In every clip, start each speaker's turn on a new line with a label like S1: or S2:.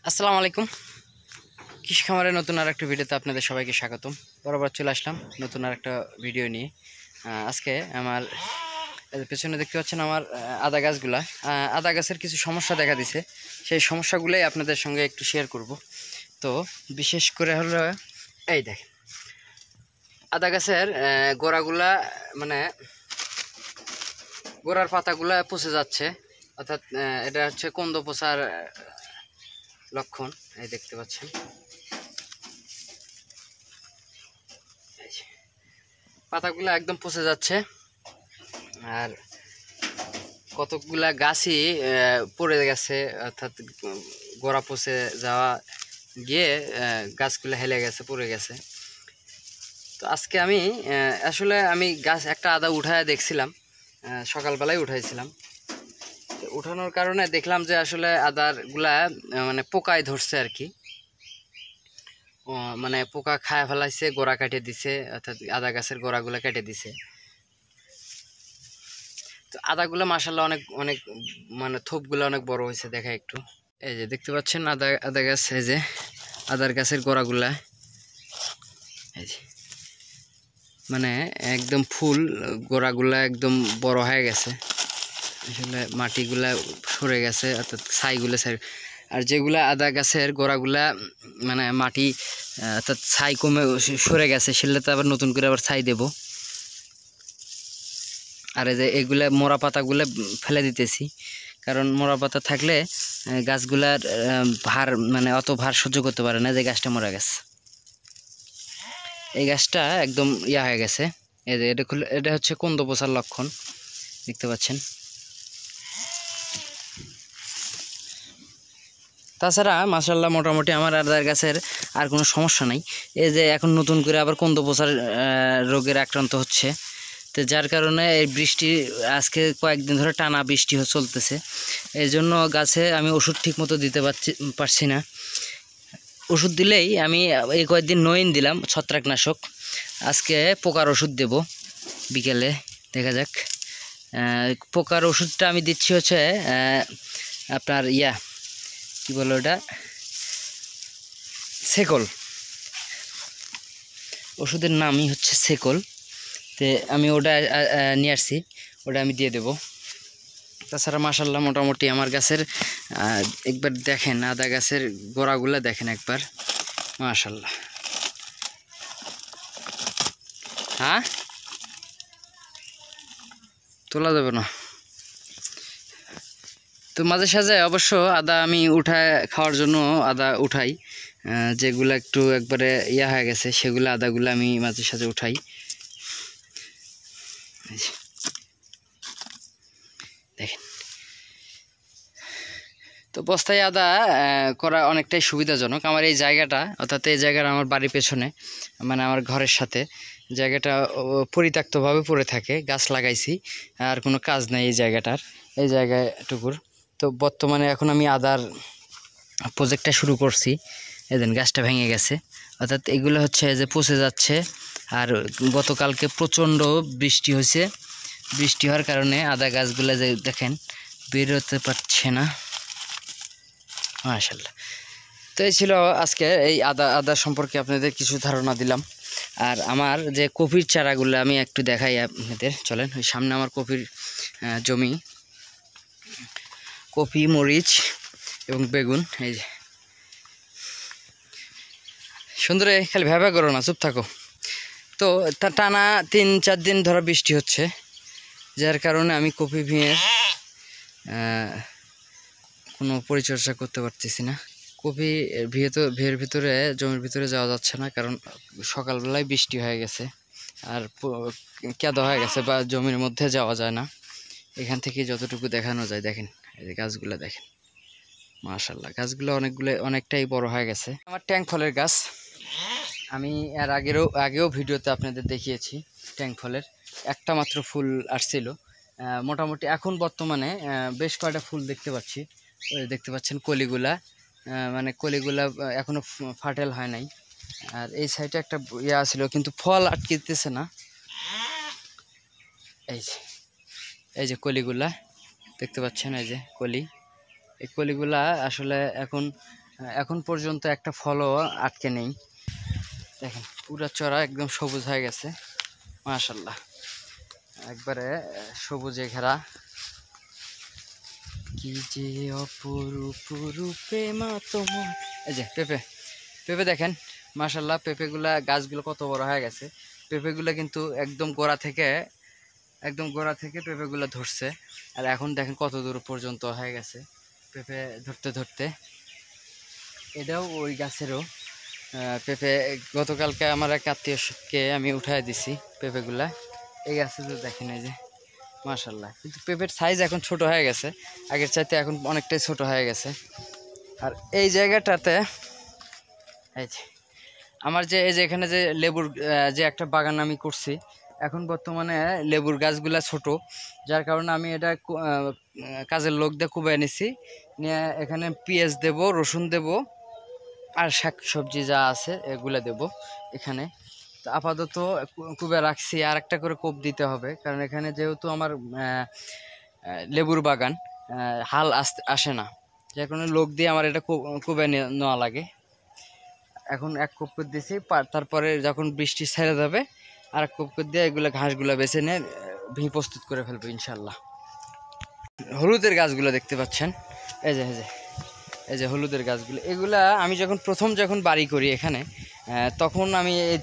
S1: আসসালামু আলাইকুম। কৃষি খামারের নতুন আর একটা ভিডিওতে আপনাদের সবাইকে স্বাগতম। বরাবর চলে আসলাম নতুন আর একটা ভিডিও নিয়ে। আজকে আমার পেছনে দেখতে পাচ্ছেন আমার আদা গাছগুলা, আদা গাছের কিছু সমস্যা দেখা দিছে। সেই সমস্যাগুলোই আপনাদের সঙ্গে একটু শেয়ার করব। তো বিশেষ করে হলো এই দেখেন আদা গাছের গোড়াগুলা, মানে গোড়ার পাতাগুলা পচে যাচ্ছে, অর্থাৎ এটা হচ্ছে কন্দ পচার লক্ষণ। এই দেখতে পাচ্ছেন পাতাগুলো একদম পচে যাচ্ছে, আর কতকগুলা গাছই পড়ে গেছে, অর্থাৎ গোড়া পচে যাওয়া গিয়ে গাছগুলো হেলে গেছে, পড়ে গেছে। তো আজকে আমি আসলে গাছ একটা আদা উঠায় দেখছিলাম, সকালবেলায় উঠাইছিলাম। তো উঠানোর কারণে দেখলাম যে আসলে আদারগুলা মানে পোকায় ধরছে আর কি, মানে পোকা খায় ফেলাইছে, গোড়া কেটে দিছে, অর্থাৎ আদা গাছের গোড়াগুলা কেটে দিছে। তো আদাগুলো মাশাআল্লাহ অনেক অনেক মানে থোপগুলো অনেক বড় হয়েছে, দেখা একটু। এই যে দেখতে পাচ্ছেন আদা গাছ, এই যে আদার গাছের গোড়াগুলা, এই যে মানে একদম ফুল গোড়াগুলা একদম বড় হয়ে গেছে। আসলে মাটিগুলা সরে গেছে, অর্থাৎ ছাইগুলো আর যেগুলা আদা গাছের গোড়াগুলা মানে মাটি অর্থাৎ ছাই কমে সরে গেছে, সেগুলোতে আবার নতুন করে আবার ছাই দেব। আর এই যে এগুলা মোড়া পাতাগুলো ফেলে দিতেছি, কারণ মোড়া পাতা থাকলে গাছগুলার ভার মানে অত ভার সহ্য করতে পারে না। যে গাছটা মরা গেছে, এই গাছটা একদম হয়ে গেছে। এই যে এটা হচ্ছে কন্দ পচার লক্ষণ, দেখতে পাচ্ছেন। তাছাড়া মাশাআল্লাহ মোটামুটি আমার আদার গাছের আর কোনো সমস্যা নাই। এই যে এখন নতুন করে আবার কন্দ পচার রোগের আক্রান্ত হচ্ছে। তো যার কারণে এই বৃষ্টি আজকে কয়েকদিন ধরে টানা বৃষ্টি চলতেছে, এই জন্য গাছে আমি ওষুধ ঠিক মতো দিতে পারছি না। ওষুধ দিলেই আমি এই কয়েকদিন নইন দিলাম ছত্রাকনাশক, আজকে পোকার ওষুধ দেব বিকেলে, দেখা যাক। পোকার ওষুধটা আমি দিচ্ছি হচ্ছে আপনার কি বলো ওটা, সেকল। ওষুধের নামই হচ্ছে সেকল। তে আমি ওটা নিয়ে আসছি, ওটা আমি দিয়ে দেব। তাছাড়া মাশাআল্লাহ মোটামুটি আমার গাছের একবার দেখেন আদা গাছের গোড়াগুলো দেখেন একবার, মাশাআল্লাহ। হ্যাঁ, তোলা যাবে না তো। মাঝে সাঝে অবশ্য আদা আমি উঠায় খাওয়ার জন্য আদা উঠাই, যেগুলো একটু একবারে হয়ে গেছে সেগুলো আদাগুলো আমি মাঝে সাঝে উঠাই। দেখেন, তো বস্তায় আদা করা অনেকটাই সুবিধাজনক। আমার এই জায়গাটা, অর্থাৎ এই জায়গাটা আমার বাড়ির পেছনে, মানে আমার ঘরের সাথে জায়গাটা পরিত্যক্তভাবে পড়ে থাকে, গাছ লাগাইছি আর কোনো কাজ নাই এই জায়গাটার, এই জায়গাটুকুর। তো বর্তমানে এখন আমি আদার প্রজেক্টটা শুরু করছি। এদিন গাছটা ভেঙে গেছে, অর্থাৎ এগুলো হচ্ছে যে পচে যাচ্ছে। আর গতকালকে প্রচণ্ড বৃষ্টি হয়েছে, বৃষ্টি হওয়ার কারণে আদা গাছগুলো যে দেখেন বেরোতে পারছে না, মাশাআল্লাহ। তো এই ছিল আজকে এই আদা সম্পর্কে আপনাদের কিছু ধারণা দিলাম। আর আমার যে কপির চারাগুলো আমি একটু দেখাই আপনাদের, চলেন। ওই সামনে আমার কপির জমি, কপি, মরিচ এবং বেগুন। এই যে সুন্দরে, খালি ভ্যাবা করো না, চুপ থাকো। তো টানা 3-4 দিন ধরে বৃষ্টি হচ্ছে, যার কারণে আমি কপি ভিঁয়ের কোনো পরিচর্যা করতে পারতেছি না। কপি ভিয়ের ভিতরে, জমির ভিতরে যাওয়া যাচ্ছে না, কারণ সকালবেলায় বৃষ্টি হয়ে গেছে আর কাদা হয়ে গেছে, বা জমির মধ্যে যাওয়া যায় না। এখান থেকে যতটুকু দেখানো যায়, দেখেন এই যে গাছগুলো দেখেন, মাশাআল্লাহ গাছগুলো অনেকটাই বড় হয়ে গেছে। আমার ট্যাঙ্ক ফলের গাছ, আমি এর আগেও ভিডিওতে আপনাদের দেখিয়েছি। ট্যাঙ্ক ফলের একটা মাত্র ফুল আসছিল, মোটামুটি এখন বর্তমানে বেশ কয়েকটা ফুল দেখতে পাচ্ছি। ওই দেখতে পাচ্ছেন কলিগুলা, মানে কলিগুলা এখনো ফাটেল হয় নাই। আর এই সাইডে একটা ছিল, কিন্তু ফল আটকেতেছে না। এই যে কলিগুলা দেখতে পাচ্ছেন, এই যে কলি, এই কলিগুলা আসলে এখন এখন পর্যন্ত একটা ফলও আটকে নেই। দেখেন পুরা চড়া একদম সবুজ হয়ে গেছে, মাশাল্লাহ একবারে সবুজে ঘেরা। কি যে অপরূপ রূপে মা তোমার। এই যে পেঁপে, পেঁপে দেখেন মাশাল্লাহ, পেঁপেগুলা গাছগুলো কত বড় হয়ে গেছে। পেঁপেগুলা কিন্তু একদম গোড়া থেকে পেঁপেগুলো ধরছে। আর এখন দেখেন কত দূর পর্যন্ত হয়ে গেছে পেঁপে ধরতে ধরতে। এটাও ওই গাছেরও পেঁপে। গতকালকে আমার এক আত্মীয়কে আমি উঠাই দিছি পেঁপেগুলা। এই গাছে তো দেখেন এই যে মাশাল্লাহ, কিন্তু পেঁপের সাইজ এখন ছোট হয়ে গেছে, আগের চাইতে এখন অনেকটাই ছোট হয়ে গেছে। আর এই জায়গাটাতে এই যে আমার যে এই যে এখানে যে লেবুর যে একটা বাগান আমি করছি, এখন বর্তমানে লেবুর গাছগুলা ছোট, যার কারণে আমি এটা কাজের লোক দিয়ে কুবাই নিছি, নিয়ে এখানে পেঁয়াজ দেব, রসুন দেব, আর শাক সবজি যা আছে এগুলা দেব এখানে। তো আপাতত কুবে রাখছি, আর একটা করে কোপ দিতে হবে, কারণ এখানে যেহেতু আমার লেবুর বাগান, হাল আসে না, যার কারণে লোক দিয়ে আমার এটা কুবে নেওয়া লাগে। এখন এক কোপ করে দিয়েছি, তারপরে যখন বৃষ্টি ছেড়ে যাবে আর এক কোপ করে দিয়ে এগুলো ঘাসগুলো বেছে নিয়ে ভি প্রস্তুত করে ফেলবো ইনশাল্লাহ। হলুদের গাছগুলো দেখতে পাচ্ছেন, এই যে এই যে এই যে হলুদের গাছগুলো, এগুলা আমি যখন বাড়ি করি এখানে, তখন আমি এই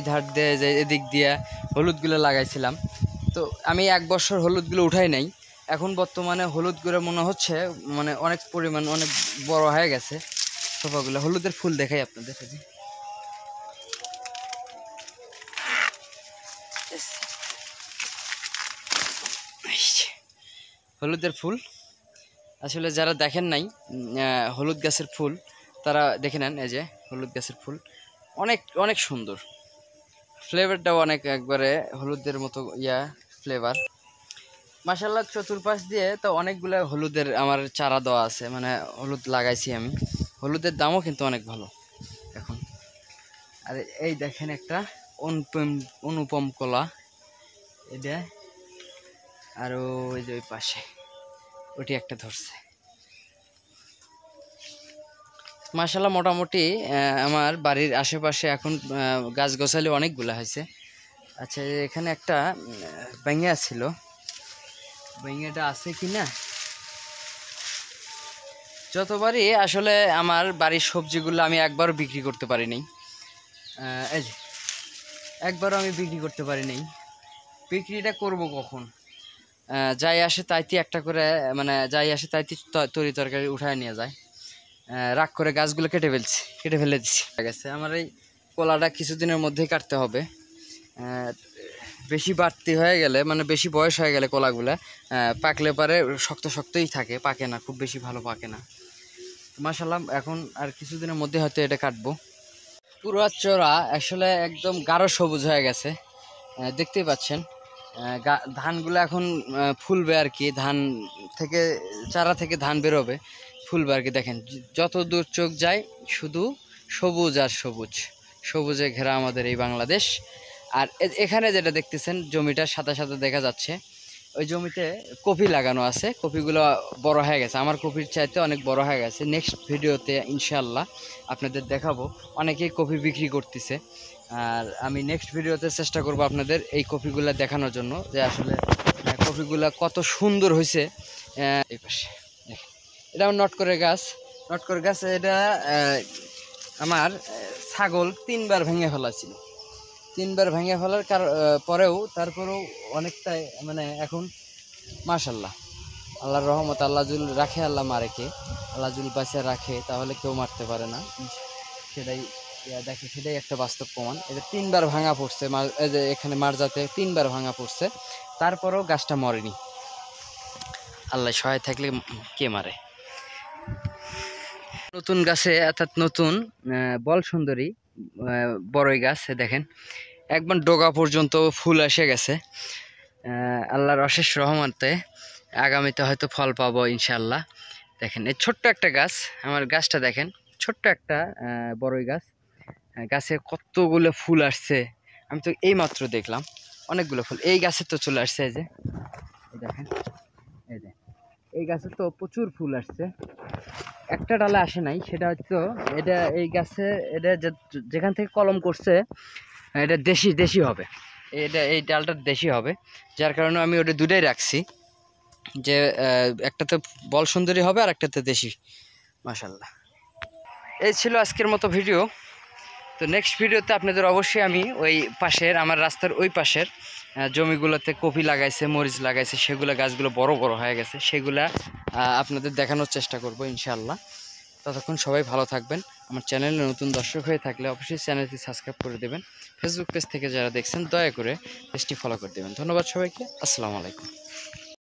S1: ধার দিয়ে যে এদিক দিয়ে হলুদগুলো লাগাইছিলাম। তো আমি 1 বছর হলুদগুলো উঠাই নাই, এখন বর্তমানে হলুদগুলো মনে হচ্ছে মানে অনেক পরিমাণ অনেক বড় হয়ে গেছে সোফাগুলো। হলুদের ফুল দেখাই আপনাদের, হলুদের ফুল আসলে যারা দেখেন নাই হলুদ গাছের ফুল, তারা দেখে নেন। এই যে হলুদ গাছের ফুল অনেক অনেক সুন্দর, ফ্লেভারটাও অনেক একবারে হলুদের মতো ফ্লেভার। মাশাল্লাহ চতুর্পাশ দিয়ে তো অনেকগুলো হলুদের আমার চারা দেওয়া আছে, মানে হলুদ লাগাইছি আমি। হলুদের দামও কিন্তু অনেক ভালো এখন। আর এই দেখেন একটা অনুপম কলা, এটা আর ওই যে ওই পাশে ওটি একটা ধরছে। মাশাল্লাহ মোটামুটি আমার বাড়ির আশেপাশে এখন গাছগাছালি অনেকগুলা হয়েছে। আচ্ছা এখানে একটা ব্যাঙা ছিল, ব্যাঙাটা আছে কি না, যতবারই আসলে আমার বাড়ির সবজিগুলো আমি একবারও বিক্রি করতে পারিনি, এই যে একবারও আমি বিক্রি করতে পারিনি। বিক্রিটা করব কখন, যাই আসে তাইতে একটা করে, মানে যাই আসে তাইতে তরি তরকারি উঠায় নিয়ে যায়। রাগ করে গাছগুলো কেটে ফেলে দিচ্ছি। গেছে আমার এই কলাটা কিছুদিনের মধ্যেই কাটতে হবে। বেশি বাড়তি হয়ে গেলে, মানে বেশি বয়স হয়ে গেলে কলাগুলা পাকলে পরে শক্ত শক্তই থাকে, পাকে না, খুব বেশি ভালো পাকে না। মাশাআল্লাহ এখন আর কিছুদিনের মধ্যে হয়তো এটা কাটবো। পুরো চড়া আসলে একদম গাঢ় সবুজ হয়ে গেছে, দেখতেই পাচ্ছেন। ধানগুলো এখন ফুলবে আর কি, ধান থেকে চারা থেকে ধান বেরোবে, ফুলবে আর কি। দেখেন যত দূর চোখ যায় শুধু সবুজ আর সবুজ, সবুজে ঘেরা আমাদের এই বাংলাদেশ। আর এখানে যেটা দেখতেছেন জমিটার সাথে সাথে দেখা যাচ্ছে, ওই জমিতে কপি লাগানো আছে। কপিগুলো বড় হয়ে গেছে, আমার কপির চাইতে অনেক বড় হয়ে গেছে। নেক্সট ভিডিওতে ইনশাল্লাহ আপনাদের দেখাবো, অনেকেই কপি বিক্রি করতেছে। আর আমি নেক্সট ভিডিওতে চেষ্টা করব আপনাদের এই কপিগুলো দেখানোর জন্য, যে আসলে কপিগুলো কত সুন্দর হয়েছে। এই পাশে দেখেন, এটা আমার নটকরের গাছ। এটা আমার ছাগল 3বার ভেঙে ফেলাছিল, 3বার ভেঙে ফেলার তারপরেও অনেকটাই, মানে এখন মাশাল্লাহ আল্লাহর রহমত, আল্লাহ জুল রাখে, আল্লাহ মারে কে, আল্লাহ জুল বাঁচিয়ে রাখে, তাহলে কেউ মারতে পারে না। সেটাই দেখে, সেটাই একটা বাস্তব প্রমাণ। এটা 3বার ভাঙা পড়ছে, এখানে মারজাতে 3বার ভাঙা পড়ছে, তারপরেও গাছটা মরেনি। আল্লাহ সহায় থাকলে কে মারে। নতুন গাছে, অর্থাৎ নতুন বল সুন্দরী বড়ই গাছ দেখেন, একবার ডগা পর্যন্ত ফুল এসে গেছে। আল্লাহর অশেষ রহমতে আগামীতে হয়তো ফল পাবো ইনশাল্লাহ। দেখেন এই ছোট্ট একটা গাছ, আমার গাছটা দেখেন, ছোট্ট একটা বড়ই গাছ, গাছে কতগুলো ফুল আসছে। আমি তো এই মাত্র দেখলাম অনেকগুলো ফুল এই গাছে তো চলে আসছে। এই যে দেখেন, এই যে এই গাছে তো প্রচুর ফুল আসছে, একটা ডালে আসে নাই, সেটা হচ্ছে এটা এই গাছে এটা যেখান থেকে কলম করছে এটা দেশি দেশি হবে, এটা এই ডালটা দেশি হবে, যার কারণে আমি ওটা দুটাই রাখছি, যে একটাতে বল সুন্দরী হবে আর একটাতে দেশি। মাশাল্লাহ, এই ছিল আজকের মতো ভিডিও। তো নেক্সট ভিডিওতে আপনাদের অবশ্যই আমি ওই পাশের আমার রাস্তার ওই পাশের জমিগুলোতে কপি লাগাইছে, মরিচ লাগাইছে, সেগুলো গাছগুলো বড় বড় হয়ে গেছে, সেগুলা আপনাদের দেখানোর চেষ্টা করব ইনশাআল্লাহ। ততক্ষণ সবাই ভালো থাকবেন। আমার চ্যানেলে নতুন দর্শক হয়ে থাকলে অবশ্যই চ্যানেলটি সাবস্ক্রাইব করে দেবেন। ফেসবুক পেজ থেকে যারা দেখছেন দয়া করে পেজটি ফলো করে দেবেন। ধন্যবাদ সবাইকে। আসসালামু আলাইকুম।